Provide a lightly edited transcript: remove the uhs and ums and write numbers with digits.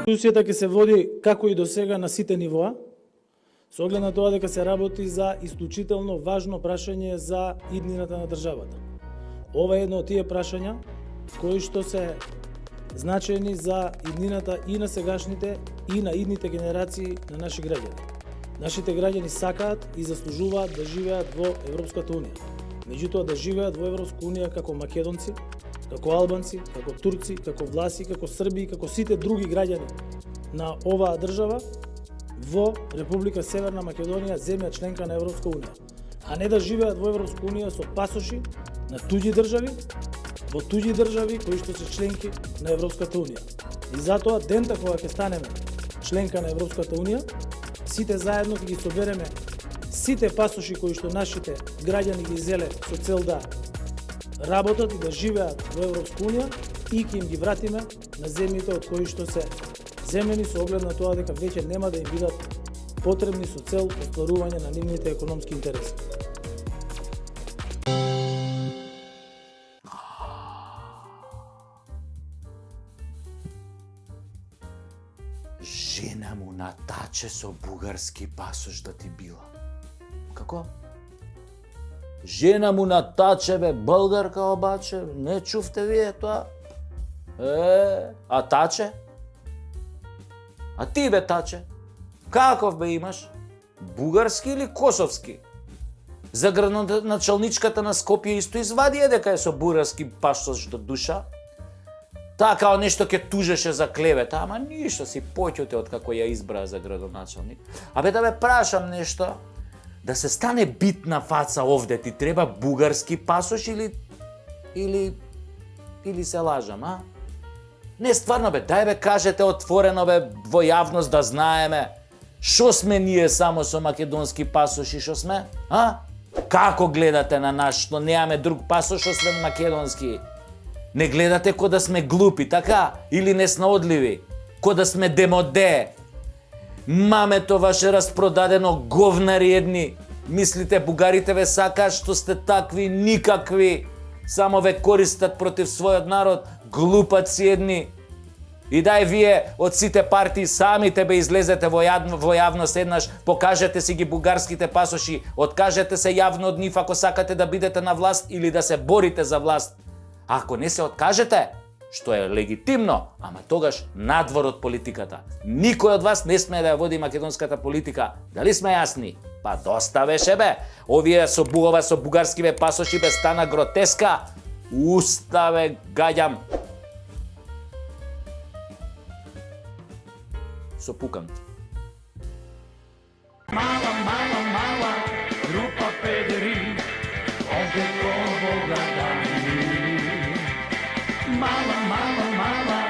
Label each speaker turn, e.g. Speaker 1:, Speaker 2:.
Speaker 1: Дискусијата ќе се води како и до сега на сите нивоа, со оглед на тоа дека се работи за исклучително важно прашање за иднината на државата. Ова е едно од тие прашања кои што се значајни за иднината и на сегашните и на идните генерации на наши граѓани. Нашите граѓани сакаат и заслужуваат да живеат во Европската унија. Меѓутоа да живеат во Европска унија како македонци, како албанци, како турци, како власи, како срби и како сите други граѓани на оваа држава во Република Северна Македонија, земја членка на Европска унија, а не да живеат во Европска унија со пасоши на туѓи држави, во туѓи држави кои што се членки на Европската унија. И затоа дента кога ќе станеме членка на Европската унија, сите заедно ќе ги собереме сите пасоши кои што нашите граѓани ги зеле со цел да работат и да живеат во Европска унија и ќе им ги вратиме на земјите од кои што се земени со оглед на тоа дека веќе нема да им бидат потребни со цел остварување на нивните економски интереси.
Speaker 2: Жена му натаче со бугарски пасош да ти била. Како? Жена му натаче, бе, българка обаче, не чувте вие тоа? А таче? А ти, бе, таче? Каков, бе, имаш? Бугарски или косовски? За градоначалничката на Скопје исто извади дека е со бугарски пасош до душа. Таа као нешто ке тужеше за клевета, ама ништо си поќоте од како ја избра за градоначалник. Абе да бе прашам нешто, да се стане битна фаца овде, ти треба бугарски пасош или се лажам, а? Не, стварно бе, дај бе кажете отворено бе во јавност да знаеме шо сме ние само со македонски пасоши, шо сме, а? Како гледате на нас што неаме друг пасош освен македонски? Не гледате ко да сме глупи, така? Или неснаодливи? Ко да сме демоде? Мамето ваше распродадено говнари едни. Мислите бугарите ве сакаат што сте такви никакви. Само ве користат против својот народ, глупаци едни. И дај вие од сите партии самите бе излезете во јавност еднаш, покажете си ги бугарските пасоши, откажете се јавно од нив ако сакате да бидете на власт или да се борите за власт. Ако не се откажете, што е легитимно, ама тогаш надвор од политиката. Никој од вас не смее да ја води македонската политика. Дали сме јасни? Па доста беше бе. Овие со бугарски бе пасоши бе стана гротеска. Уста бе гаѓам. Со пукам.
Speaker 3: Мала група педери, овде кон Бога да ни. Мала